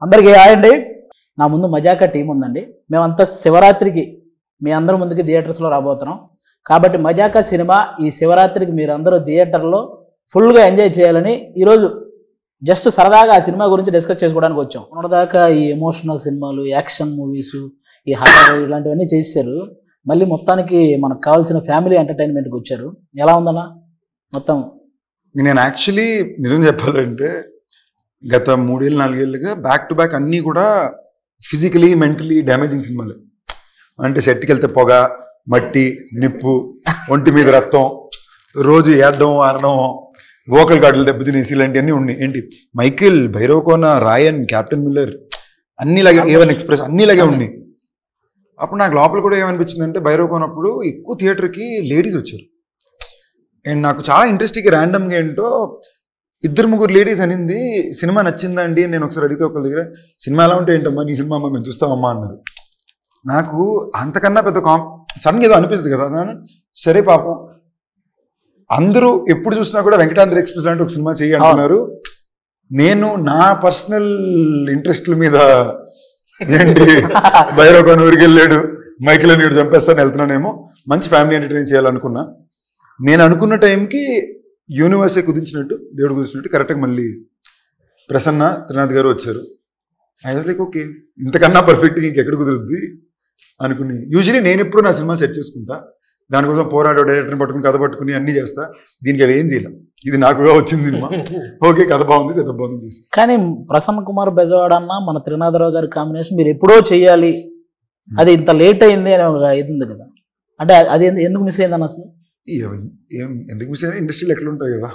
అందరికీ హాయ్ అండి. నా ముందు మజాకా టీం ఉందండి. మేమంతా శివరాత్రికి మీ అందరి ముందుకి థియేటర్స్లో రాబోతున్నాం. కాబట్టి మజాకా సినిమా ఈ శివరాత్రికి మీరు అందరూ థియేటర్లో ఫుల్గా ఎంజాయ్ చేయాలని ఈరోజు జస్ట్ సరదాగా ఆ సినిమా గురించి డిస్కస్ చేసుకోవడానికి వచ్చాం. మొన్నదాకా ఈ ఎమోషనల్ సినిమాలు, యాక్షన్ మూవీస్, ఈ హారర్ ఇలాంటివన్నీ చేశారు. మళ్ళీ మొత్తానికి మనకు కావాల్సిన ఫ్యామిలీ ఎంటర్టైన్మెంట్కి వచ్చారు. ఎలా ఉందన్నా మొత్తం? నేను యాక్చువల్లీ నిజం చెప్పాలంటే గత 3-4 ఏళ్ళుగా బ్యాక్ టు బ్యాక్ అన్నీ కూడా ఫిజికలీ మెంటలీ డ్యామేజింగ్ సినిమాలు. అంటే సెట్కి వెళ్తే పొగ, మట్టి, నిప్పు, ఒంటి మీద రక్తం, రోజు ఏడడం ఆడడం, వోకల్ గార్డులు దెబ్బతినేసి ఇలాంటివన్నీ ఉన్నాయి. ఏంటి మైకిల్, భైరవకోన, రాయన్, క్యాప్టెన్ మిల్లర్ అన్నిలాగే, ఏవన్ ఎక్స్ప్రెస్ అన్నిలాగే ఉన్నాయి. అప్పుడు నాకు లోపల కూడా ఏమనిపించిందంటే భైరవకోనప్పుడు ఎక్కువ థియేటర్కి లేడీస్ వచ్చారు. అండ్ నాకు చాలా ఇంట్రెస్టింగ్ ర్యాండమ్గా ఏంటో 2-3 లేడీస్ అనింది సినిమా నచ్చిందండి. నేను ఒకసారి అడిగితే ఒకరి దగ్గర సినిమా ఎలా ఉంటే ఏంటమ్మా నీ సినిమా అమ్మా మేము చూస్తామమ్మా అన్నారు. నాకు అంతకన్నా పెద్ద సడన్గా ఏదో అనిపిస్తుంది కదా. సరే పాపం అందరూ ఎప్పుడు చూసినా కూడా వెంకటాద్రి ఎక్స్ప్రెస్ లాంటి ఒక సినిమా చేయి అంటున్నారు. నేను నా పర్సనల్ ఇంట్రెస్ట్ల మీద ఏంటి భైరవకోన ఊరికి వెళ్ళాడు, మైకిల్ అని చంపేస్తాను వెళ్తున్నానేమో, మంచి ఫ్యామిలీ ఎంటర్టైన్ చేయాలనుకున్నా. నేను అనుకున్న టైంకి యూనివర్సే కుదించినట్టు, దేవుడు కుదించినట్టు కరెక్ట్గా మళ్ళీ ప్రసన్న త్రినాథ్ గారు వచ్చారు. ఐ వాజ్ లైక్ ఓకే, ఇంతకన్నా పర్ఫెక్ట్గా ఇంకెక్కడ కుదురుద్ది అనుకుని. యూజువలీ నేను ఎప్పుడు నా సినిమా సెట్ చేసుకుంటా, దానికోసం పోరాడో డైరెక్టర్ని పట్టుకుని కథ పట్టుకుని అన్నీ చేస్తా. దీనికి అది ఏం చేయాలి, ఇది నాకుగా వచ్చింది సినిమా. ఓకే కథ బాగుంది, సెటప్ బాగుంది చేసి. కానీ ప్రసన్న కుమార్ బెజవాడ అన్న మన త్రినాథరావు గారి కాంబినేషన్ మీరు ఎప్పుడో చేయాలి, అది ఇంత లేట్ అయింది అని ఒక ఇది ఉంది కదా. అంటే అది ఎందుకు మిస్ అయింది అసలు? ఎందుకు మిస్ అయినా ఇండస్ట్రీ లెక్కలు ఉంటాయి కదా,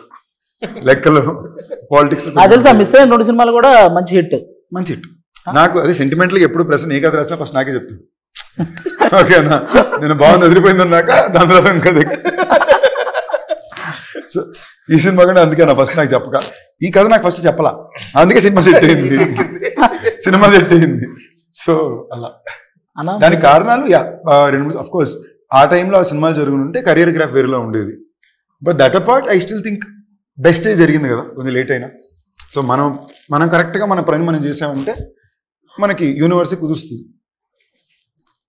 లెక్కలు, పాలిటిక్స్. అది తెలుసా, మిస్ అయిన 2 సినిమాలు కూడా మంచి హిట్. మంచి హిట్. నాకు అదే సెంటిమెంట్లీ ఎప్పుడు ప్రశ్న ఏ కథ రాసినా ఫస్ట్ నాకే చెప్తాను. ఓకేనా, నేను బాగుంది వదిలిపోయింది అన్నాక దాని తర్వాత కదా. సో ఈ సినిమా కూడా అందుకే నా ఫస్ట్ నాకు చెప్పక, ఈ కథ నాకు ఫస్ట్ చెప్పలా, అందుకే సినిమా సెట్ అయింది. సినిమా సెట్ అయింది. సో అలా దానికి కారణాలు 2-3 అఫ్ కోర్స్. ఆ టైంలో ఆ సినిమాలు జరుగుతుంటే కెరియర్ గ్రాఫ్ వేరేలా ఉండేది. But that apart I still think బెస్టే జరిగింది కదా, కొంచెం లేట్ అయినా. సో మనం కరెక్ట్గా మన పని మనం చేసామంటే మనకి యూనివర్సే కుదురుస్తుంది.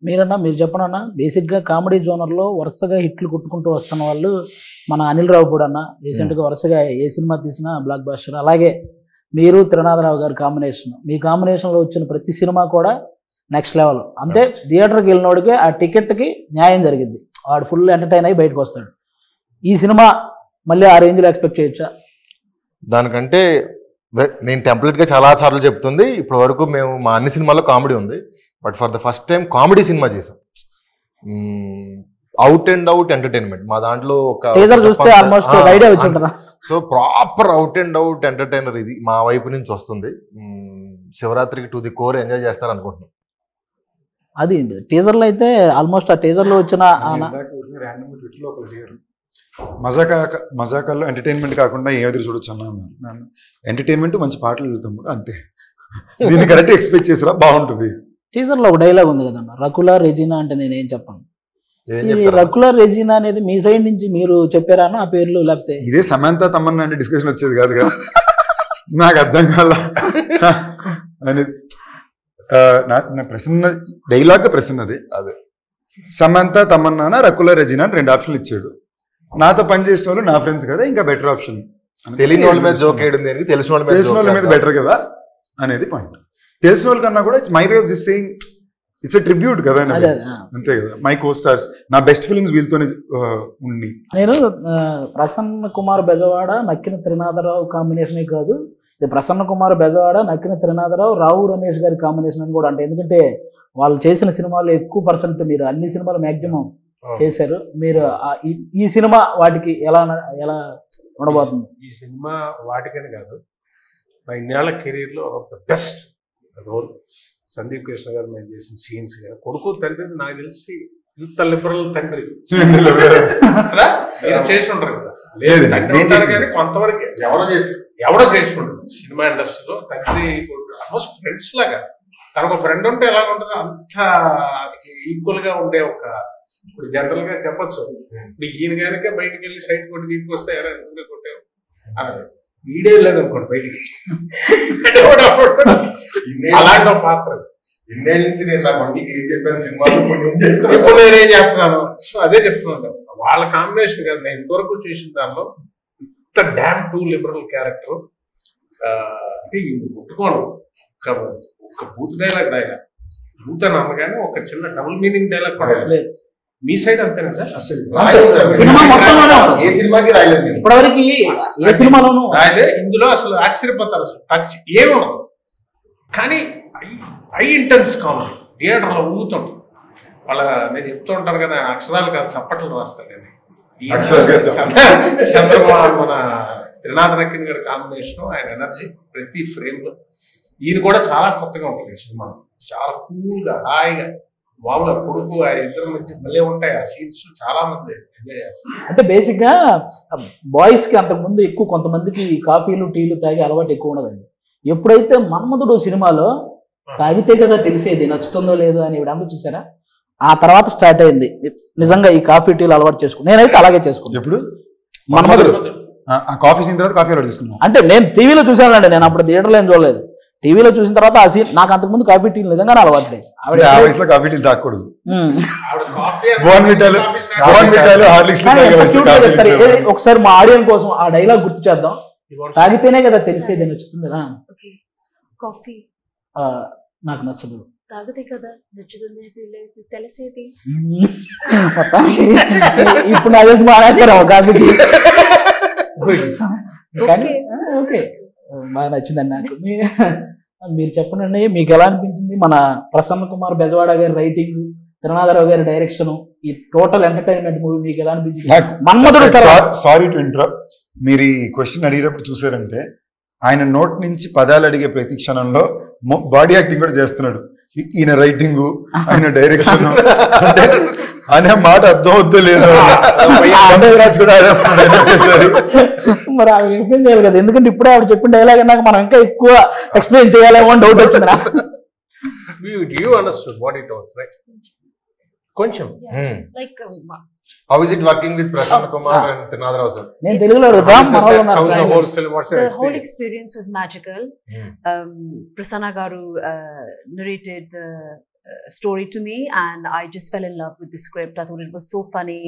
మీరు చెప్పనన్నా, బేసిక్గా కామెడీ జోనర్లో వరుసగా హిట్లు కొట్టుకుంటూ వస్తున్న వాళ్ళు మన అనిల్ రావు కూడా అన్న. రీసెంట్గా వరుసగా ఏ సినిమా తీసినా బ్లాక్ బాస్టర్. అలాగే మీరు త్రినాథరావు గారి కాంబినేషన్, మీ కాంబినేషన్లో వచ్చిన ప్రతి సినిమా కూడా నెక్స్ట్ లెవెల్. అంతే, థియేటర్కి వెళ్ళినోడికి ఆ టికెట్కి న్యాయం జరిగింది, వాడు ఫుల్ ఎంటర్టైన్ అయ్యి బయటకు వస్తాడు. ఈ సినిమా మళ్ళీ ఆ రేంజ్లో ఎక్స్పెక్ట్ చేయొచ్చా? దానికంటే నేను టెంప్లెట్గా చాలా సార్లు చెప్తుంది, ఇప్పటి వరకు మేము మా అన్ని సినిమాల్లో కామెడీ ఉంది, but for the first time comedy cinema చేసాం. అవుట్ అండ్ అవుట్ ఎంటర్టైన్మెంట్ మా దాంట్లో ఒక చూస్తే ఆల్మోస్ట్ ఐడియా వచ్చి ఉంటుందా. So proper out and out entertainer ఇది మా వైపు నుంచి వస్తుంది. శివరాత్రికి టు ది కోర్ ఎంజాయ్ చేస్తారు అనుకుంటున్నాం. అది టీజర్లో అయితే ఆల్మోస్ట్ ఆ టీజర్లో వచ్చిన మజాకాల్లో ఎంటర్టైన్మెంట్ కాకుండా ఏ ఎదురు చూడొచ్చు అన్నాను. ఎంటర్టైన్మెంట్ మంచి పాటలు వెళ్తాం కూడా అంతే. దీన్ని కరెక్ట్ ఎక్స్పెక్ట్ చేసిరా బాగుంటుంది. టీజర్లో ఒక డైలాగ్ ఉంది కదన్న, రకుల రెజీనా అంటే నేనేం చెప్పను. ఈ రకుల రెజీనా అనేది మీ సైడ్ నుంచి మీరు చెప్పారా ఆ పేర్లు, లేకపోతే ఇదే సమంత తమన్నా అంటే డిస్కషన్ వచ్చేది కాదు కదా. నాకు అర్థం కాల అనేది. నా ప్రశ్న డైలాగ్ ప్రశ్నది అదే, సమంత తమన్నా రకుల రెజీనా అని 2 ఆప్షన్లు ఇచ్చాడు. నాతో పనిచేసిన వాళ్ళు నా ఫ్రెండ్స్ కదా, ఇంకా బెటర్ ఆప్షన్. తెలియని వాళ్ళ మీద జోక్ వేయడం దేనికి, తెలిసిన వాళ్ళ మీద బెటర్ కదా అనేది పాయింట్. తెలిసిన వాళ్ళ కన్నా కూడా it's my way of this saying, it's a tribute కదా, అంతే కదా. మై కో స్టార్స్, నా బెస్ట్ ఫిల్మ్స్ వీళ్ళతోనే ఉండి. నేను ప్రసన్న కుమార్ బెజవాడ నక్కిన త్రినాథరావు కాంబినేషనే కాదు, ఇది ప్రసన్న కుమార్ బెజవాడ నక్కిన త్రినాథరావు రావు రమేష్ గారి కాంబినేషన్ అని కూడా అంటే. ఎందుకంటే వాళ్ళు చేసిన సినిమాలు ఎక్కువ పర్సెంట్ మీరు అన్ని సినిమాలు మ్యాక్సిమం చేశారు. మీరు ఈ సినిమా వాటికి ఎలా ఉండబోతుంది? ఈ సినిమా వాటికని కాదు, నా ఇన్నేళ్ల కెరీర్లో of the best role. Sandeep Krishna గారు మేము చేసిన సీన్స్ కానీ, కొడుకు తండ్రి నాకు తెలిసి ఇంత లిబరల్ తండ్రి చేసి ఉంటారు కదా. లేదు కానీ కొంతవరకు ఎవరో చేసి ఉంటారు సినిమా ఇండస్ట్రీలో. తండ్రి ఆల్మోస్ట్ ఫ్రెండ్స్ లాగా, తనకు ఫ్రెండ్ ఉంటే ఎలా ఉంటుందో అంత ఈక్వల్ గా ఉండే ఒక, ఇప్పుడు జనరల్ గా చెప్పచ్చు, ఇప్పుడు ఈయన కనుక బయటకు వెళ్ళి సైడ్ కొట్టి దీనికి వస్తే ఎలా కొట్టావు వీడియో లేదు అనుకోండి బయటికి, అలాంటి ఒక పాత్ర. ఇన్నేళ్ళ నుంచి నేను నా కొడుకు ఏం చెప్పాను సినిమాలో ఇప్పుడు నేనేం చెప్తున్నాను, సో అదే చెప్తున్నాను. వాళ్ళ కాంబినేషన్ కదా నేను ఇంతవరకు చూసిన దానిలో ఇంత డ్యామ్ టూ లిబరల్ క్యారెక్టర్ అంటే ముట్టుకోను. ఒక బూత్ డైలాగ్ రాయగా బూత్ అని అనగానే ఒక చిన్న డబుల్ మీనింగ్ డైలాగ్ కూడా మీ సైడ్ అంతేనా సార్? సినిమా మొత్తంలోనే ఏ సినిమాకి రాయలేదు ఇప్పటివరకు ఏ సినిమాలోనూ అదే ఇందులో అసలు ఆశ్చర్యపోతారు, అసలు టచ్ ఏముండదు. కానీ హై ఇంటెన్స్ కామెడీ థియేటర్లో ఊగుతుంటాం. వాళ్ళ నేను చెప్తూ ఉంటాను కదా, అక్షరాలు కాదు చప్పట్లు రాస్తాను నేను. చంద్రబాబు మన త్రినాథ నక్కన్ గారి కాంబినేషన్, ఆయన ఎనర్జీ ప్రతి ఫ్రేమ్ లో. ఈయన కూడా చాలా కొత్తగా ఉంటుంది ఈ సినిమా, చాలా కూల్ గా హాయిగా మామూలుగా కొడుకు ఆ ఇద్దరు మధ్య భలే ఉంటాయి ఆ సీన్స్. చాలా మంది ఎంజాయ్ చేస్తారు. అంటే బేసిక్ గా బాయ్స్ కి అంతకుముందు ఎక్కువ కొంతమందికి కాఫీలు టీలు తాగే అలవాటు ఎక్కువ ఉండదండి. ఎప్పుడైతే మన్మధుడు సినిమాలో తాగితే కదా తెలిసేది నచ్చుతుందో లేదో అని ఇవిడంతా చూసారా, ఆ తర్వాత స్టార్ట్ అయింది నిజంగా ఈ కాఫీ టీలు అలవాటు చేసుకుని. నేనైతే అలాగే చేసుకున్నాను. ఎప్పుడు మన్మధుడు ఆ కాఫీ సీన్ తర్వాత కాఫీ అలవాటు చేసుకున్నాను. అంటే నేను టీవీలో చూసానండి, నేను అప్పుడు థియేటర్లో ఏం చూడలేదు. టీవీలో చూసిన తర్వాత ఆ సీన్ నాకు అంతకుముందు కాఫీ టీలు నిజంగానే అలవాటు లేదు. ఆవిడ ఆ వయసులో కాఫీ టీలు తాగకూడదు. ఆవిడ కాఫీ బోర్న్విటాలు హార్లిక్స్ ఒకసారి మా ఆడియన్స్ కోసం ఆ డైలాగ్ గుర్తు చేద్దాం. తాగితేనే కదా తెలిసేది నచ్చుతుంది. కాఫీ నాకు నచ్చదు, తాగితే కదా నచ్చుతుంది తెలిసేది. మొత్తానికి ఇప్పుడు నాకు తెలిసి మానేస్తారా కాఫీకి. కానీ ఓకే బాగా నచ్చిందండి నాకు. మీరు చెప్పండి, మీకు ఎలా అనిపించింది మన ప్రసన్న కుమార్ బెజవాడ గారి రైటింగ్, త్రినాథరావు గారి డైరెక్షన్, ఈ టోటల్ ఎంటర్టైన్మెంట్ మూవీ మీకు ఎలా అనిపించింది? మన్మధుడు సారీ టు ఇంటరప్ట్, మీరు ఈ క్వశ్చన్ అడిగేటప్పుడు చూసారంటే ఆయన నోట్ నుంచి పదాలు అడిగే ప్రతి క్షణంలో బాడీ యాక్టింగ్ కూడా చేస్తున్నాడు. ఈయన రైటింగ్, ఆయన డైరెక్షన్ అంటే అనే మాట అర్థం అవుద్దో లేదు రాజు కూడా ఆడేస్తున్నాడు. మరి ఆవిడ ఎక్స్ప్లెయిన్ చేయాలి కదా, ఎందుకంటే ఇప్పుడే ఆవిడ చెప్పిన డైలాగ్ నాకు మనం ఇంకా ఎక్కువ ఎక్స్ప్లెయిన్ చేయాలేమో అని డౌట్ వచ్చింది నాకు. You understood what it was, right? కొంచెం Like How is it working with Prasanna Kumar and Trinadharao sir? నేను తెలుగులో అడుగుతాం. the whole experience was magical. Prasanna Garu narrated the story to me and I just fell in love with the script. I thought it was so funny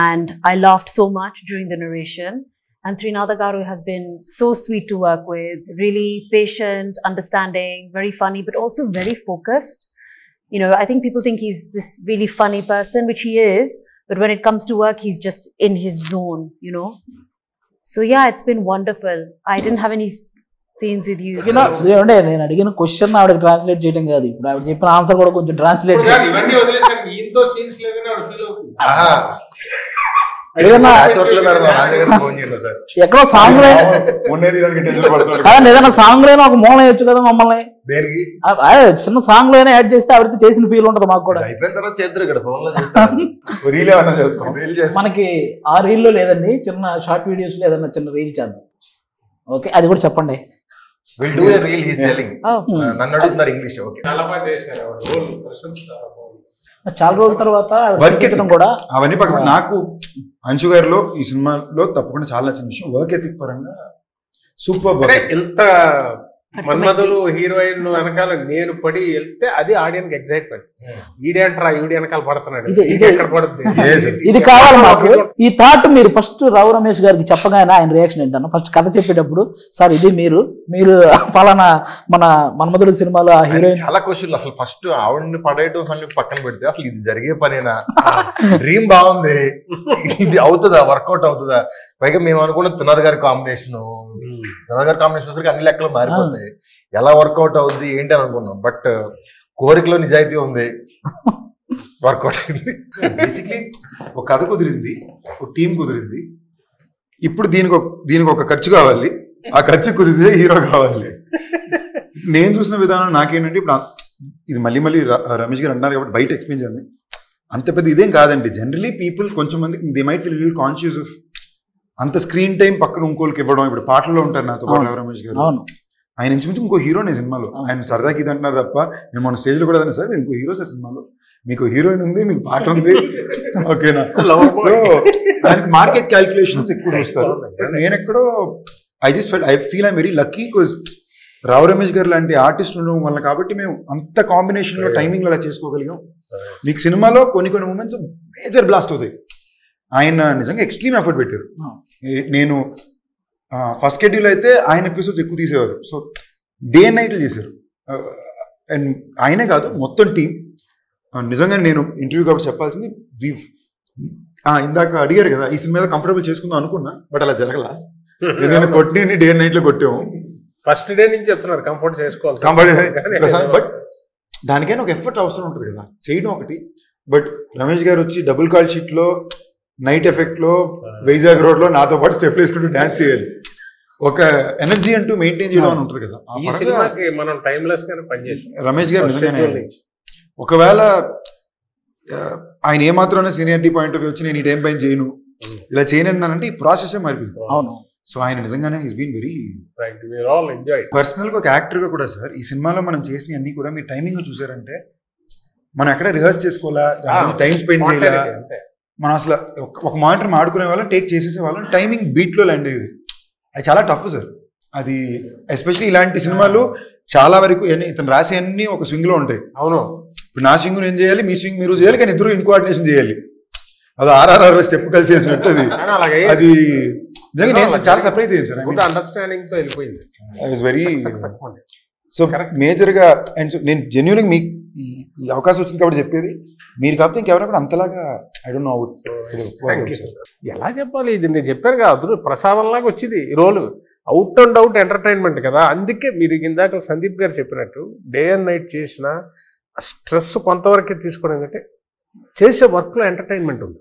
and I laughed so much during the narration. And Trinadha Garu has been so sweet to work with, really patient, understanding, very funny, but also very focused. You know, I think people think he's this really funny person, which he is, but when it comes to work, he's just in his zone, you know. So yeah, it's been wonderful. I didn't have any scenes with you. ఏమంటే నేను అడిగిన question ఆవిడకి translate చేయడం కాదు, ఇప్పుడు ఆవిడ చెప్పిన answer కూడా కొంచెం ట్రాన్స్లేట్ చేయాలి. ఇవన్నీ వదిలేసాను, ఈయనతో సీన్స్ లేదని ఆవిడ ఫీల్ అవుతుంది. ఎక్కడో సాంగ్ ఏదైనా సాంగ్ లోనే ఒక మూల వేయచ్చు కదా మమ్మల్ని, చిన్న సాంగ్ లోనే యాడ్ చేస్తే ఆవిడతో చేసిన ఫీల్ ఉంటుంది మాకు కూడా. మనకి ఆ రీల్ లో లేదండి, చిన్న షార్ట్ వీడియోస్ లో ఏదన్నా చిన్న రీల్ చేద్దాం. ఓకే, అది కూడా చెప్పండి. We'll do a reel, he's telling. నన్ను అడుగుతున్నారు ఇంగ్లీష్. ఓకే, చాలా బాగా చేశారు ఆవిడ, రోల్ ప్రశంస. చాలా రోజుల తర్వాత కూడా అవన్నీ పక్కన నాకు అంశు గారిలో ఈ సినిమాలో తప్పకుండా చాలా నచ్చిన విషయం వర్క్ ఎథిక్ పరంగా సూపర్. ఎంత మన్మధుడు హీరోయిన్ వెనకాల నేను పడి వెళ్తే అది ఆడియన్స్ ఎగ్జైట్మెంట్. ఈడేంట్రా ఈడి వెనకాల పడుతున్నాడు, ఎక్కడ పడుతుంది, ఇది కావాలి మాకు. ఈ థాట్ మీరు ఫస్ట్ రావు రమేష్ గారికి చెప్పగానే ఆయన రియాక్షన్ ఏంటన్నా, ఫస్ట్ కథ చెప్పేటప్పుడు సార్ ఇది మీరు ఫలానా మన మన్మధుడు సినిమాలో ఆ హీరోయిన్. చాలా క్వశ్చన్లు. అసలు ఫస్ట్ ఆవిడని పడేయటం సంగతి పక్కన పెడితే అసలు ఇది జరిగే పనేనా, డ్రీమ్ బాగుంది, ఇది అవుతుందా, వర్కౌట్ అవుతుందా? పైగా మేము అనుకున్న త్రినాథ్ గారి కాంబినేషన్ సరికి అన్ని లెక్కలు మారిపోతాయి, ఎలా వర్కౌట్ అవుద్ది ఏంటి అని అనుకున్నాం. బట్ కోరికలో నిజాయితీ ఉంది, వర్కౌట్ అయింది. బేసిక్లీ ఒక కథ కుదిరింది, ఒక టీం కుదిరింది. ఇప్పుడు దీనికి ఒక ఖర్చు కావాలి, ఆ ఖర్చు కుదిరితే హీరో కావాలి. నేను చూసిన విధానం నాకేంటంటే, ఇప్పుడు ఇది మళ్ళీ రమేష్ గారు అంటున్నారు కాబట్టి బయట ఎక్స్ప్లెయిన్ చేయాలి, అంత పెద్ద ఇదేం కాదండి. జనరలీ పీపుల్ కొంచెం మంది they might feel little conscious of అంత స్క్రీన్ టైం పక్కన ఇంకోళ్ళకి ఇవ్వడం. ఇప్పుడు పాటల్లో ఉంటారు నాతో పాటు రమేష్ గారు, ఆయన ఇంచుమించు ఇంకో హీరోనే సినిమాలో. ఆయన సరదాకి ఇది అంటున్నారు తప్ప, నేను మన స్టేజ్ లో కూడా అదే సార్ మీరు ఇంకో హీరో సార్ సినిమాలో, మీకు హీరోయిన్ ఉంది, మీకు పాట ఉంది, ఓకేనా. సో దానికి మార్కెట్ క్యాల్కులేషన్స్ ఎక్కువ చూస్తారు. నేను ఎక్కడో I feel I'm very lucky because Rao Ramesh గారు లాంటి ఆర్టిస్ట్ ఉండడం వల్ల కాబట్టి మేము అంత కాంబినేషన్లో టైమింగ్లో అలా చేసుకోగలిగాం. మీకు సినిమాలో కొన్ని మూమెంట్స్ మేజర్ బ్లాస్ట్ అవుతాయి. ఆయన నిజంగా ఎక్స్ట్రీమ్ ఎఫర్ట్ పెట్టారు. నేను ఫస్ట్ షెడ్యూల్ అయితే ఆయన ఎపిసోడ్స్ ఎక్కువ తీసేవారు. సో డే అండ్ నైట్లు చేశారు. అండ్ ఆయనే కాదు మొత్తం టీం. నిజంగా నేను ఇంటర్వ్యూ కాబట్టి చెప్పాల్సింది, ఇందాక అడిగారు కదా ఈ సినిమా కంఫర్టబుల్ చేసుకుందాం అనుకున్నా, బట్ అలా జరగల. నేను కొట్టిని డే అండ్ నైట్లో కొట్టాము. ఫస్ట్ డే నుంచి చెప్తున్నారు కంఫర్ట్ చేసుకోవాలి, బట్ దానికైనా ఒక ఎఫర్ట్ అవసరం ఉంటుంది కదా, చేయడం ఒకటి. బట్ రమేష్ గారు వచ్చి డబుల్ కాల్ షీట్ లో నైట్ ఎఫెక్ట్ లో వైజాగ్ రోడ్ లో నాతో పాటు స్టెప్ వేసుకుంటూ డాన్స్ చేయాలి. ఒక ఎనర్జీ అంటూ మెయింటైన్ చేయడం అని ఉంటుంది కదా. ఈ సినిమాకి మనం టైమ్లెస్ గానే పనిచేసాం. రమేష్ గారు నిజంగానే ఒకవేళ ఆయన ఏమాత్రం సీనియారిటీ పాయింట్ ఆఫ్ వ్యూ వచ్చి నేను ఈ టైం పైన చేయను ఇలా చేయనన్నానంటే ఈ ప్రాసెస్ మారిపోయింది. అవును. సో ఆయన నిజంగానే is been very enjoy. Personal గా ఒక యాక్టర్ గా కూడా సార్ ఈ సినిమాలో మనం చేసిన అన్ని కూడా మీరు టైమింగ్ చూసారంటే మనం ఎక్కడ రిహర్స్ చేసుకోవాలా, టైం స్పెండ్ చేయాలా, మనం అసలు ఒక మానిటర్ ఆడుకునే వాళ్ళం, టేక్ చేసేసే వాళ్ళం, టైమింగ్ బీట్ లో ల్యాండ్ అయ్యేది. అది చాలా టఫ్ సార్. అది ఎస్పెషల్లీ ఇలాంటి సినిమాలు చాలా వరకు ఇతను రాసే అన్ని ఒక స్వింగ్ లో ఉంటాయి. అవును. ఇప్పుడు నా స్వింగ్ నేను చేయాలి, మీ స్వింగ్ మీరు చేయాలి, కానీ ఇద్దరు ఇన్కోఆర్డినేషన్ చేయాలి. అది ఆర్ఆర్ఆర్ స్టెప్ కలిసి చేసినట్టు అది నిజంగా నేను చాలా సర్ప్రైజ్ అయ్యాను సార్. అండర్స్టాండింగ్ తో వెళ్ళిపోయింది. I was very so major గా. అండ్ నేను జెన్యూన్గా మీకు ఈ అవకాశం వచ్చింది కాబట్టి చెప్పేది, మీరు కాకపోతే ఇంకెవరైనా కూడా అంతలాగా ఐ డోంట్ నో ఎలా చెప్పాలి. ఇది నేను చెప్పాను కదా, ప్రసాదంలాగా వచ్చింది ఈ రోలు. అవుట్ అండ్ అవుట్ ఎంటర్టైన్మెంట్ కదా. అందుకే మీరు ఇందాక సందీప్ గారు చెప్పినట్టు డే అండ్ నైట్ చేసిన స్ట్రెస్ కొంతవరకే తీసుకోవడం కంటే చేసే వర్క్లో ఎంటర్టైన్మెంట్ ఉంది.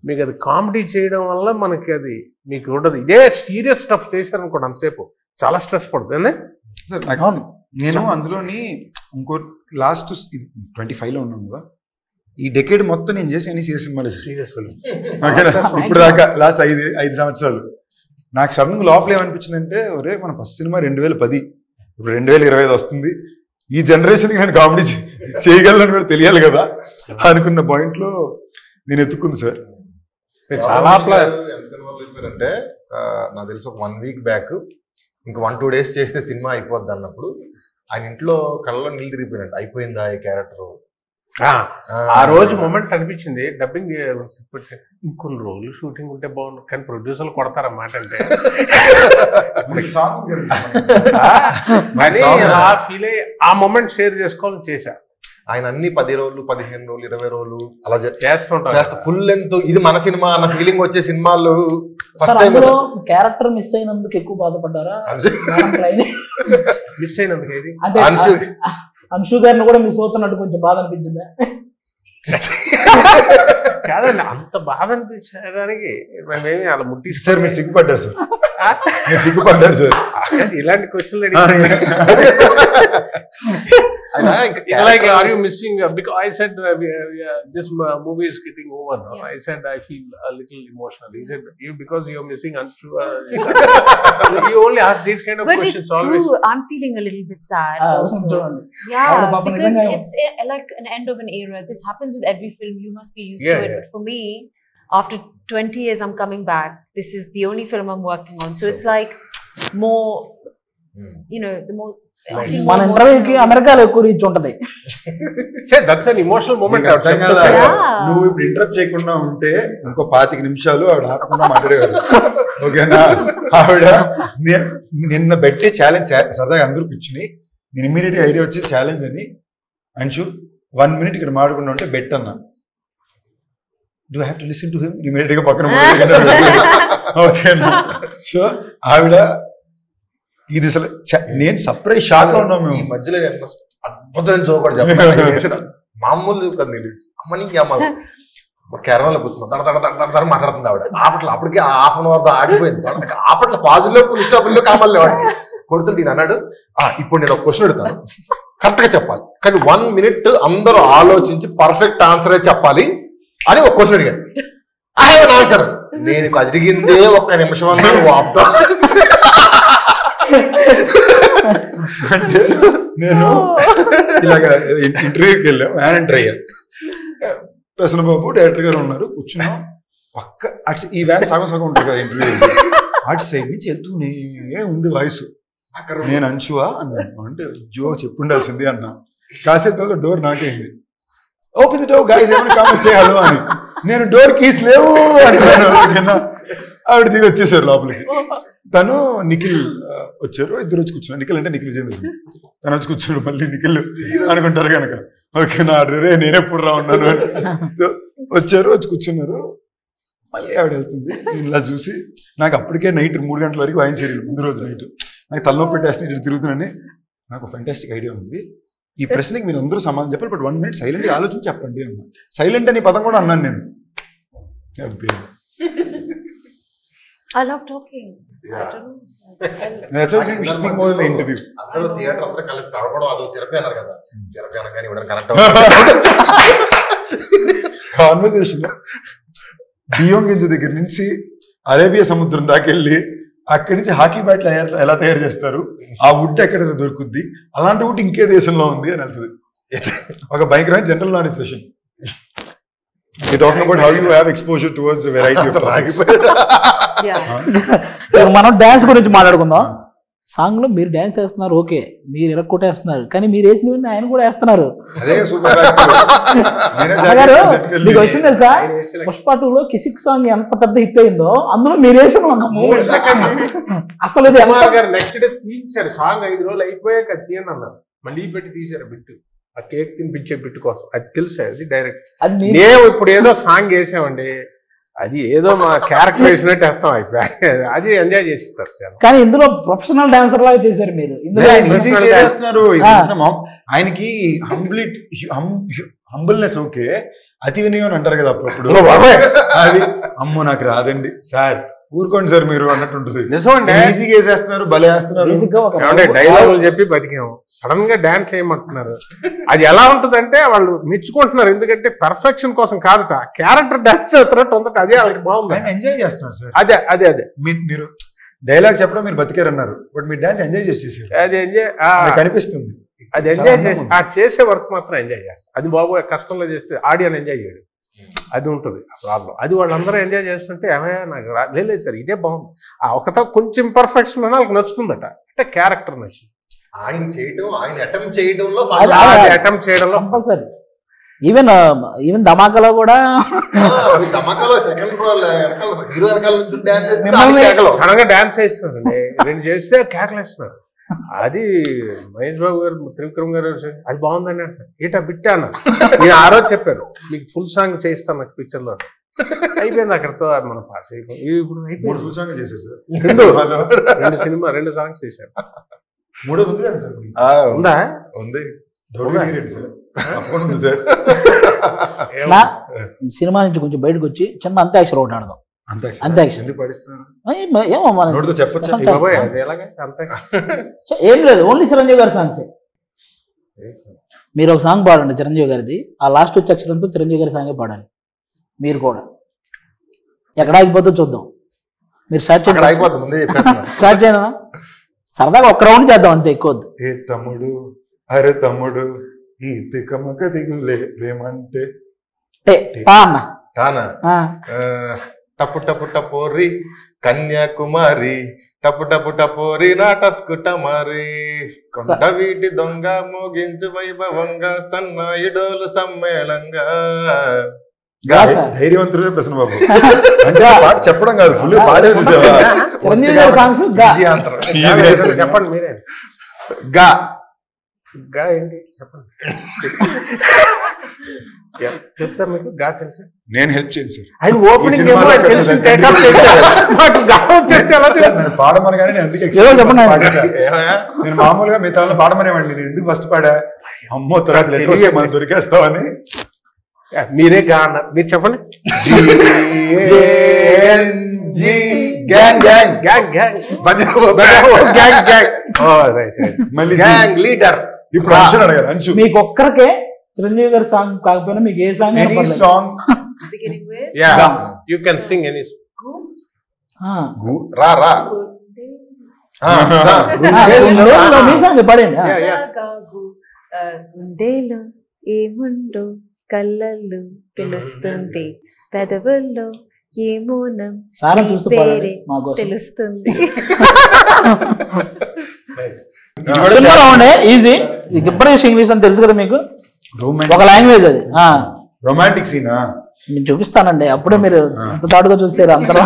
మీకు అది కామెడీ చేయడం వల్ల మనకి అది మీకు ఉండదు. ఇదే సీరియస్ స్టఫ్ చేశారనుకోండి అంతసేపు చాలా స్ట్రెస్ పడుతుంది. నేను అందులోని ఇంకో లాస్ట్ 25లో ఉన్నాను కదా, ఈ డెకేడ్ మొత్తం నేను చేసిన అన్ని సీరియస్ సినిమాలు. సీరియస్ ఫిల్మ్ ఇప్పుడు దాకా లాస్ట్ 5 సంవత్సరాలు నాకు సడన్గా లోపల ఏమనిపించిందంటే, ఒరే మన ఫస్ట్ సినిమా 2010, ఇప్పుడు 2025 వస్తుంది, ఈ జనరేషన్కి నేను కామెడీ చేయగలను కూడా తెలియాలి కదా అనుకున్న పాయింట్లో నేను ఎత్తుకుంది సార్. చాలా అంటే నాకు తెలిసి ఒక 1 వీక్ బ్యాక్ ఇంకా 1-2 days చేస్తే సినిమా అయిపోద్ది అన్నప్పుడు ఆయన ఇంట్లో కళ్ళలో నీళ్ళు తిరిగిపోయినట్టు అయిపోయిందా ఈ క్యారెక్టర్. ఆ రోజు మూమెంట్ అనిపించింది. డబ్బింగ్ ఇంకొన్ని రోజులు షూటింగ్ ఉంటే బాగుంది, కానీ ప్రొడ్యూసర్లు కొడతారన్నమాట. అంటే ఫీల్ అయ్యి ఆ మూమెంట్ షేర్ చేసుకోవాలని చేశా. ఆయన అన్ని 10 రోజులు 15 రోజులు 20 రోజులు అలా చేస్తా ఫుల్ లెంత్. ఇది మన సినిమా అన్న ఫీలింగ్ వచ్చే సినిమాలు ఫస్ట్ టైం. క్యారెక్టర్ మిస్ అయినందుకు ఎక్కువ బాధపడ్డారా? మిస్ అయినందుకు అంటే అంశు గారిని కూడా మిస్ అవుతున్నట్టు కొంచెం బాధ అనిపించిందా? కాదండి, అంత బాధ అనిపించడానికి మేమేమి అలా ముట్టి సార్ మీరు సిగ్గుపడ్డారు సార్, మీరు సిగ్గుపడ్డారు సార్ ఇలాంటి క్వశ్చన్లు. Like, are you missing? Because I said this movie is getting over now. Yes. I said I feel a little emotional. He said because you're missing Anshu. You only ask these kind of but questions it's always. True. I'm feeling a little bit sad. Yeah, because it's like an end of an era. This happens with every film. You must be used to it. But for me, after 20 years, I'm coming back. This is the only film I'm working on. So it's like more, the more. మన ఇంటర్వ్యూకి అమెరికాలో ఎక్కువ reach ఉంటది. That's an emotional moment. నువ్వు ఇప్పుడు interrupt చేయకుండా ఉంటే ఇంకో 25 నిమిషాలు ఆవిడ ఆపకుండా మాట్లాడేవారు. ఓకేనా? ఆవిడ నిన్న పెట్టే ఛాలెంజ్ సరదాగా అందరూ కూర్చుని నేను ఇమ్మీడియట్ గా ఐడియా వచ్చి ఛాలెంజ్ అని, అంశు 1 minute ఇక్కడ మాట్లాడకుండా ఉంటే బెట్ అన్నా. Do have to listen to him immediate గా పక్కన. ఓకేనా? సో ఆవిడ ఇది అసలు నేను సర్ప్రైజ్ షాక్ లో ఉన్నాము. ఈ మధ్యలో అద్భుతమైన జోక్ కూడా చెప్పాను. మామూలు కదా, అమ్మనికి అమ్మ కేరళలో కూర్చున్నాం మాట్లాడుతుంది ఆవిడ. అప్పటికి ½ an hour ఆడిపోయింది. అప్పట్లో పాజిలో ఫుల్ స్టాపుల్లో కామాలి వాడికి కొడుతుంటే నేను అన్నాడు, ఇప్పుడు నేను ఒక క్వశ్చన్ అడుగుతాను, కరెక్ట్ గా చెప్పాలి, కానీ 1 minute అందరూ ఆలోచించి పర్ఫెక్ట్ ఆన్సరే చెప్పాలి అని ఒక క్వశ్చన్ అడిగాను. I have an answer. నేను అడిగిందే 1 నిమిషం అన్నా నువ్వు ఆపుతా. అంటే నేను ఇలాగ ఇంటర్వ్యూకి వెళ్ళాం, వ్యాన్ ఎంటర్ అయ్యాను. ప్రసన్నబాబు డైరెక్టర్ గారు ఉన్నారు, కూర్చున్నాం పక్క. అటు ఈ వ్యాన్ సగం ఉంటుంది కదా ఇంటర్వ్యూ, అటు సైడ్ నుంచి వెళ్తూనే ఉంది వాయిస్. నేను అంశువా అన్నాను. అంటే జో చెప్పుండాల్సింది అన్నా. కాసేపు డోర్ నాకైంది. ఓపెన్ ది డోర్ గైస్, ఎవరైనా కామెంట్ చేయాలి అని. నేను డోర్ కీస్ లేవు అంటున్నాను. ఆవిడ దిగి వచ్చేసారు లోపలికి. తను నిఖిల్ వచ్చారు, ఇద్దరు వచ్చి కూర్చున్నారు. నిఖిల్ అంటే నిఖిల్ విజేంద్ర సింగ్. తను వచ్చి కూర్చున్నాడు. మళ్ళీ నిఖిల్ అనుకుంటారు కనుక ఓకే నా రే నేనే ఎప్పుడు రా ఉన్నాను అని వచ్చారు, వచ్చి కూర్చున్నారు. మళ్ళీ ఆవిడ వెళ్తుంది. నేను ఇలా చూసి నాకు అప్పటికే నైట్ 3 గంటల వరకు వాయించారు. ముందు రోజు నైట్ నాకు తలనొప్పి పెట్టేస్తే ఇటు తిరుగుతున్నాను. నాకు ఫెంటాస్టిక్ ఐడియా ఉంది, ఈ ప్రశ్నకి మీరు అందరూ సమాధానం చెప్పాలి, బట్ 1 minute సైలెంట్ ఆలోచించి చెప్పండి అన్నా. సైలెంట్ అని పదం కూడా అన్నాను నేను. I love talking. Yeah. I don't know. That's why I said we should speak more in the interview. అందరూ థియేటర్ అందరూ కలిపి నడవడం అదో థెరపీ అన్నారు కదా. థెరపీ అనగానే ఇవ్వడం కనెక్ట్ కాన్వర్సేషన్ బియ్యం గింజ దగ్గర నుంచి అరేబియా సముద్రం దాకా వెళ్ళి అక్కడి నుంచి హాకీ బ్యాట్లు ఎలా తయారు చేస్తారు, ఆ వుడ్ ఎక్కడ దొరుకుద్ది, అలాంటి వుడ్ ఇంకే దేశంలో ఉంది అని వెళ్తుంది. ఒక bike general knowledge session. You're talking about how you have exposure towards a variety of topics. మనం డాన్స్ గురించి మాట్లాడుకుందాం. సాంగ్ లో మీరు డాన్స్ వేస్తున్నారు, ఓకే, మీరు ఇరక్కొట్టేస్తున్నారు, కానీ మీరు వేసినవన్నీ ఆయన కూడా వేస్తున్నారు. అదే సూపర్. మీకు వచ్చింది తెలుసా, పుష్ప 2లో కిసిక్ సాంగ్ ఎంత పెద్ద హిట్ అయిందో అందులో మీరు వేసిన ఒక 3 seconds అసలు నెక్స్ట్ డే తీయించారు సాంగ్. 5 రోజులు అయిపోయాక తీయండి అన్నారు, మళ్ళీ పెట్టి తీశారు బిట్టు. ఆ కేక్ తినిపించే బిట్టు కోసం. అది తెలుసా, అది డైరెక్ట్. మేము ఇప్పుడు ఏదో సాంగ్ వేసామండి, అది ఏదో మా క్యారెక్టర్ వేసినట్టు అర్థం అయిపోయి అది ఎంజాయ్ చేస్తారు. కానీ ఇందులో ప్రొఫెషనల్ డాన్సర్ లాగా చేశారు మీరు. ఆయనకి హంబుల్నెస్ ఓకే, అతి వినయం అని అంటారు కదా అప్పుడు. అది అమ్మో నాకు రాదండి సార్, ఊరుకోండి సార్ మీరు అన్నట్టు ఉంటుంది. ఈజీగా వేసేస్తున్నారు, భలే వేస్తున్నారు. డైలాగులు చెప్పి బతికాము, సడన్ గా డాన్స్ చేయమంటున్నారు. అది ఎలా ఉంటదంటే వాళ్ళు మెచ్చుకుంటున్నారు, ఎందుకంటే పర్ఫెక్షన్ కోసం కాదట, క్యారెక్టర్ డాన్స్ చేస్తున్నట్టు ఉందట. అదే వాళ్ళకి బాగుంది, ఎంజాయ్ చేస్తున్నారు సార్. అదే అదే అదే మీరు డైలాగ్ చెప్పడం మీరు బతికారన్నారు, బట్ మీరు డాన్స్ ఎంజాయ్ చేసేసారు. అది ఎంజాయ్ కనిపిస్తుంది. అది ఎంజాయ్ చేసి ఆ చేసే వర్క్ మాత్రం ఎంజాయ్ చేస్తారు. అది బాబు కష్టంలో చేస్తే ఆడియన్ ఎంజాయ్ చేయడు, అది ఉంటుంది ప్రాబ్లం. అది వాళ్ళందరూ ఎంజాయ్ చేస్తుంటే ఏమైనా నాకు లేదు సార్ ఇదే బాగుంది. ఆ ఒకతో కొంచెం పర్ఫెక్షన్ వాళ్ళకి నచ్చుతుందట, అంటే క్యారెక్టర్ నచ్చింది. ఆయన చేయడం, ఆయన అటెంప్ట్ చేయడంలో అటెంప్ట్ చేయడంలో కంపల్సరీ. ఈవెన్ ధమాకాలో కూడా ధమాకాలో సెకండ్ హీరో వెనకాల నుంచి సడన్ గా డాన్స్ చేస్తున్నారండి, 2 చేస్తే కేకలేస్తున్నారు. అది మహేష్ బాబు గారు, త్రివిక్రమ్ గారు అది బాగుందని అంటారు. ఏటా బిట్టా అన్నారు. నేను ఆ రోజు చెప్పాను మీకు ఫుల్ సాంగ్ చేయిస్తాను నాకు పిక్చర్ లో. అయిపోయింది అక్కడతో, మనం పాస్ అయిపోయింది. ఇప్పుడు అయిపోయింది. 2 songs చేశారు సార్. 2 సినిమా 2 సాంగ్స్ చేశారు. 3వ ఉంది సార్. ఉందా? ఉంది సార్. సినిమా నుంచి కొంచెం బయటకు వచ్చి చిన్న అంత్యాక్షరి ఒకటి ఆడదాం. అంత్యాక్షరి ఏమో ఏం లేదు, ఓన్లీ చిరంజీవి గారి సాంగ్సే. మీరు ఒక సాంగ్ పాడండి చిరంజీవి గారిది, ఆ లాస్ట్ వచ్చే అక్షరంతో చిరంజీవి గారి సాంగే పాడాలి. మీరు కూడా ఎక్కడ ఆగిపోతే చూద్దాం. మీరు స్టార్ట్ చేయండి. స్టార్ట్ చేయనా? సరదాగా 1 రౌండ్ చేద్దాం అంతే, ఎక్కువ వద్దు. ఏ తమ్ముడు అరే తమ్ముడు ఈ తికమక దిగులే ప్రేమంటే పా అన్న. టపు టపు టపోరి కన్యాకుమారి, టపు టపు టపోరి నాటస్కుటమారి, కొండ వీటి దొంగ మోగించు వైభవంగా సన్నాయిడోలు సమ్మేళంగా. ధైర్యవంతుడే ప్రశ్న బాబు. అంటే పాట చెప్పడం కాదు, ఫుల్ పాడే చూసావా? చెప్పండి మీరే. గా గా ఏంటి చెప్పండి. చెప్తా మీకు గా తెలుసు. నేను హెల్ప్ చేయను సార్. ఆయన ఓపెనింగ్ పాడమనగానే నేను అందుకే నేను మామూలుగా మిగతా పాడమనేవాడిని. నేను ఎందుకు ఫస్ట్ పాడా, అమ్మో తర్వాత మనం దొరికేస్తామని. మీరే గా అన్నారు, మీరు చెప్పండి. లీడర్. ఇప్పుడు అంశు అడగాలి. అంశు మీకు ఒక్కరికే చిరంజీవి గారి సాంగ్ కాకపోయినా మీకు ఏ song song you can sing any రా రా మీ సాంగ్ పాడండి. గుండెలో ఏముండో కళ్ళల్లో తెలుస్తుంది, పెదవుల్లో ఏమోనం సారా చూస్తూ పేరే తెలుస్తుంది. ఇది కూడా సినిమాలో ఉండే ఈజీ. గిబ్బరిష్ ఇంగ్లీష్ అని తెలుసు కదా మీకు, ఒక లాంగ్వేజ్ అది. రొమాంటిక్ సీనా నేను చూపిస్తానండి, అప్పుడే మీరు అంత దాటుగా చూసారు అంతలో.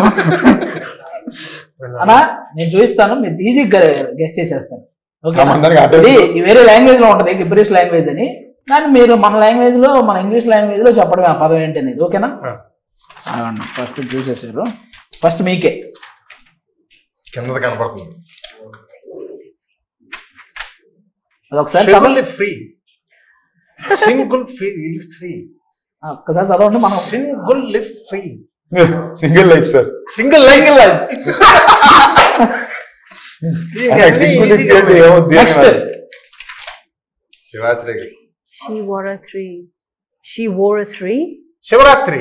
అన్నా నేను చూపిస్తాను, మీరు ఈజీగా గెస్ట్ చేసేస్తాను. ఓకే, ఇది వేరే లాంగ్వేజ్ లో ఉంటది గిబ్బరిష్ లాంగ్వేజ్ అని, కానీ మీరు మన లాంగ్వేజ్ లో, మన ఇంగ్లీష్ లాంగ్వేజ్ లో చెప్పడమే ఆ పదం ఏంటి అనేది. ఓకేనా? ఫస్ట్ చూసేసారు, ఫస్ట్ మీకే కింద కనపడుతుంది. అదొకసారి ఫ్రీ సింగిల్ ఫ్రీ ఒక్కసారి చదవండి. మనం single live free single life sir, single life. Next Shivashri She wore a three. She wore a three. Shivaratri.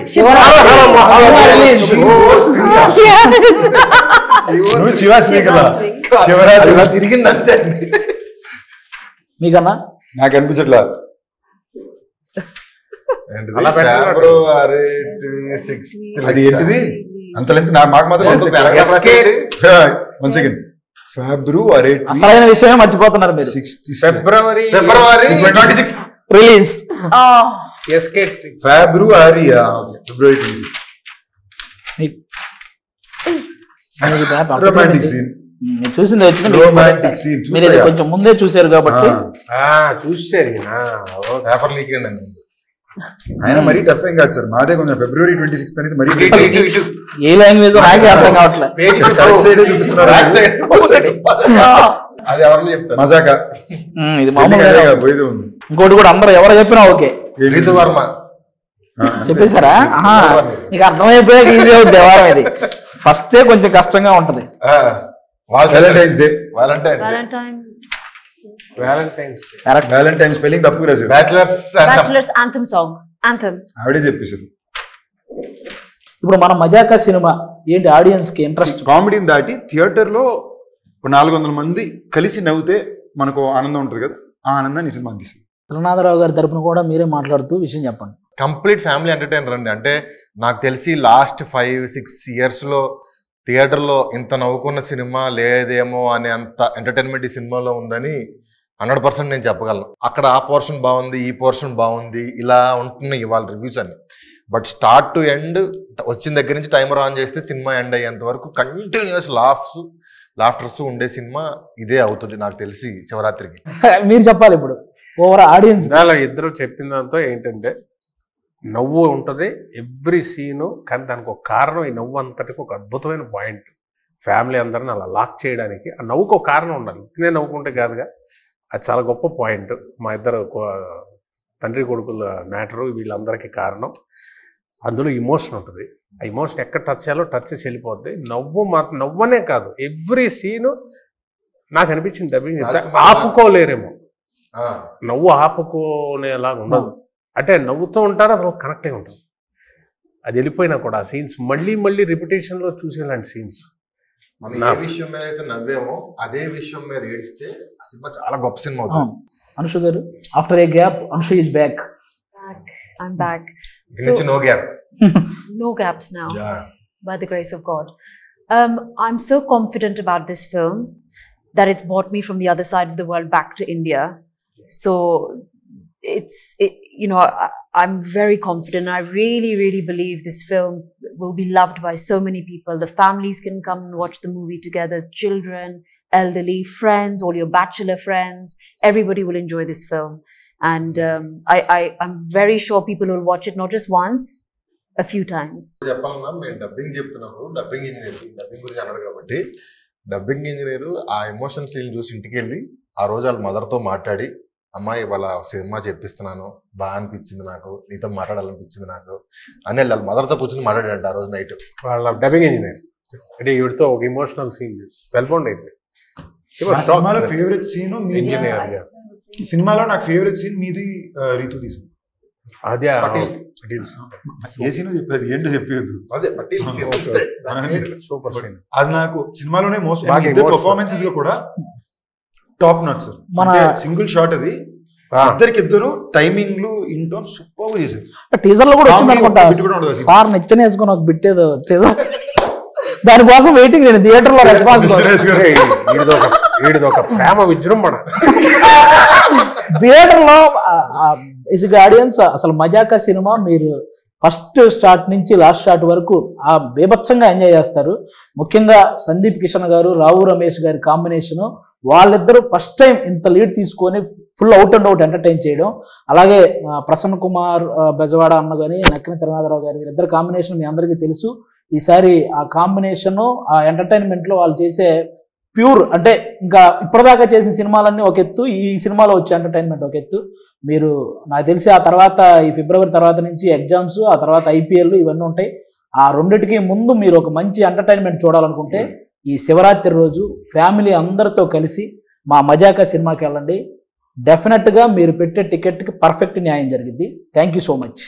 నువ్వు శివాశ్రీ కదా, శివరాత్రి ఇలా తిరిగింది అంతే. మీకన్నా నాకు అనిపించట్లా. అలా పెట్టాలి. ఫిబ్రవరి 6 అది ఏంటిది అంత లెంత్ మాకు మాత్రం వన్ సెకండ్. ఫిబ్రవరి అసలైన విషయమే మర్చిపోతున్నారు మీరు. ఫిబ్రవరి 26 రిలీజ్. ఫిబ్రవరి 26 రొమాంటిక్ సీన్. మీరు చూసింది రొమాంటిక్ సీన్ మీరు ఇది కొంచెం ముందే చూసారు కాబట్టి చూసారు. పేపర్ లీక్ అయిందండి. ఆయన మరీ టఫ్ ఏం కాదు సార్, మాదే కొంచెం ఫిబ్రవరి 26 అనేది మరీ ఏ లాంగ్వేజ్ నాకే అర్థం కావట్లేదు. చూపిస్తున్నారు. అది ఎవరిని చెప్తారు? మజాకా ఇది మామూలుగా పోయేది ఉంది. ఇంకోటి కూడా అందరూ ఎవరు చెప్పినా ఓకే రీతు వర్మ చెప్పేశారా? నీకు అర్థమైపోయాక ఈజీ అవుతుంది వ్యవహారం. ఇది ఫస్టే కొంచెం కష్టంగా ఉంటది. Valentine's day. వ్యాలంటైన్ స్పెల్లింగ్ తప్పు రాశారు. Bachelor's anthem song. Anthem. ఆవిడే చెప్పేశారు. ఇప్పుడు మన మజాకా సినిమా ఏంటి, ఆడియన్స్ కి ఇంట్రెస్ట్ కామెడీని దాటి థియేటర్ లో 400 మంది కలిసి నవ్వుతే మనకు ఆనందం ఉంటుంది కదా, ఆ ఆనందాన్ని ఈ సినిమా అందిస్తుంది. త్రినాథరావు గారి తరపున కూడా మీరే మాట్లాడుతూ విషయం చెప్పండి. కంప్లీట్ ఫ్యామిలీ ఎంటర్టైనర్ అండి. అంటే నాకు తెలిసి లాస్ట్ 5-6 years లో థియేటర్లో ఇంత నవ్వుకున్న సినిమా లేదేమో అనే అంత ఎంటర్టైన్మెంట్ ఈ సినిమాలో ఉందని 100% నేను చెప్పగలను. అక్కడ ఆ పోర్షన్ బాగుంది, ఈ పోర్షన్ బాగుంది, ఇలా ఉంటున్నాయి ఇవాళ రివ్యూస్ అన్ని. బట్ స్టార్ట్ టు ఎండ్ వచ్చిన దగ్గర నుంచి టైమర్ ఆన్ చేస్తే సినిమా ఎండ్ అయ్యేంత వరకు కంటిన్యూస్ లాఫ్టర్స్ ఉండే సినిమా ఇదే అవుతుంది నాకు తెలిసి శివరాత్రికి. మీరు చెప్పాలి ఇప్పుడు ఓవర్ ఆడియన్స్. ఇద్దరు చెప్పిన దాంతో ఏంటంటే నవ్వు ఉంటుంది ఎవ్రీ సీను, కానీ దానికి ఒక కారణం, ఈ నవ్వు అంతటికి ఒక అద్భుతమైన పాయింట్. ఫ్యామిలీ అందరిని అలా లాక్ చేయడానికి ఆ నవ్వుకు ఒక కారణం ఉండాలి, తినే నవ్వుకుంటే కాదుగా. అది చాలా గొప్ప పాయింట్. మా ఇద్దరు తండ్రి కొడుకుల మ్యాటరు వీళ్ళందరికీ కారణం. అందులో ఇమోషన్ ఉంటుంది, ఆ ఇమోషన్ ఎక్కడ టచ్ చేయాలో టచ్ చేసి వెళ్ళిపోద్ది. నవ్వనే కాదు ఎవ్రీ సీను నాకు అనిపించింది డబ్బింగ్ ఆపుకోలేరేమో, నవ్వు ఆపుకోనేలాగా ఉండదు. అంటే నవ్వుతూ ఉంటారు, అది కనెక్ట్ అయి ఉంటుంది. అది వెళ్ళిపోయినా కూడా ఆ సీన్స్ మళ్ళీ మళ్ళీ రిపిటేషన్లో చూసేలాంటి సీన్స్. ఏ విషయం మీద అయితే నవ్వేమో అదే విషయం మీద ఏడిస్తే ఆ సినిమా చాలా గొప్ప సినిమా అవుతుంది. అనుషు గారు, after A gap అనుషు is back. I'm back. No gap. No gaps now. Yeah. By the grace of God. I'm so confident about this film that it's brought me from the other side of the world back to India. So I'm very confident. I really, really believe this film will be loved by so many people. The families can come and watch the movie together. Children, elderly, friends, all your bachelor friends. Everybody will enjoy this film. And I'm very sure people will watch it not just once, a few times. చెప్పాలన్నా మేము dubbing చెప్తున్నప్పుడు dubbing గురించి అన్నారు కాబట్టి dubbing engineer ఆ emotion scene చూసి ఇంటికి వెళ్ళి ఆ రోజు వాళ్ళ మదర్తో మాట్లాడి, అమ్మాయి వాళ్ళ సినిమా చెప్పిస్తున్నాను, బాగా అనిపించింది నాకు, నీతో మాట్లాడాలనిపించింది నాకు అని వాళ్ళ మదర్తో కూర్చొని మాట్లాడాడంట ఆ రోజు నైట్. వాళ్ళ డబ్బింగ్ ఇంజనీర్ అంటే వీడితో ఒక ఇమోషనల్ సీన్ వెల్బౌండ్ అయిపోయింది. సినిమాలో ఫేవరెట్ సీన్ సినిమాలో నాకు ఫేవరెట్ సీన్ మీది రీతు తీసి అదే ఏ సీన్ చెప్పేది ఏంటో చెప్పేది అదే పటేల్ సూపర్ సీన్. అది నాకు సినిమాలోనే మోస్ట్ పర్ఫార్మెన్సెస్ గా కూడా టాప్ నాట్ సార్. మన సింగిల్ షాట్ అది, ఇద్దరు టైమింగ్లు ఇంటోన్ సూపర్ గా చేశారు. టీజర్ లో కూడా వచ్చింది అనుకుంటా సార్, నిచ్చెన వేసుకొని ఒక బిట్టేదో టీజర్, దానికోసం వెయిటింగ్. నేను థియేటర్ లో రెస్పాన్స్ వీడిది ఒక ప్రేమ విజృంభణ. థియేటర్లో బేసిక్ ఆడియన్స్ అసలు మజాకా సినిమా మీరు ఫస్ట్ స్టార్ట్ నుంచి లాస్ట్ షాట్ వరకు ఆ బీభత్సంగా ఎంజాయ్ చేస్తారు. ముఖ్యంగా సందీప్ కిషన్ గారు, రావు రమేష్ గారి కాంబినేషను, వాళ్ళిద్దరూ ఫస్ట్ టైం ఇంత లీడ్ తీసుకొని full out and out entertain చేయడం. అలాగే ప్రసన్న కుమార్ బెజవాడ అన్న కానీ, నక్కిన తిరునాథరావు గారి వీరిద్దరు కాంబినేషన్ మీ అందరికీ తెలుసు. ఈసారి ఆ కాంబినేషను ఆ ఎంటర్టైన్మెంట్లో వాళ్ళు చేసే ప్యూర్, అంటే ఇంకా ఇప్పటిదాకా చేసిన సినిమాలన్నీ ఒక ఎత్తు, ఈ సినిమాలో వచ్చే ఎంటర్టైన్మెంట్ ఒక ఎత్తు. మీరు నాకు తెలిసి ఆ తర్వాత ఈ ఫిబ్రవరి తర్వాత నుంచి ఎగ్జామ్స్, ఆ తర్వాత IPL ఇవన్నీ ఉంటాయి. ఆ రెండిటికి ముందు మీరు ఒక మంచి ఎంటర్టైన్మెంట్ చూడాలనుకుంటే ఈ శివరాత్రి రోజు ఫ్యామిలీ అందరితో కలిసి మా మజాకా సినిమాకి వెళ్ళండి. డెఫినెట్గా మీరు పెట్టే టికెట్కి పర్ఫెక్ట్ న్యాయం జరిగింది. Thank you so much.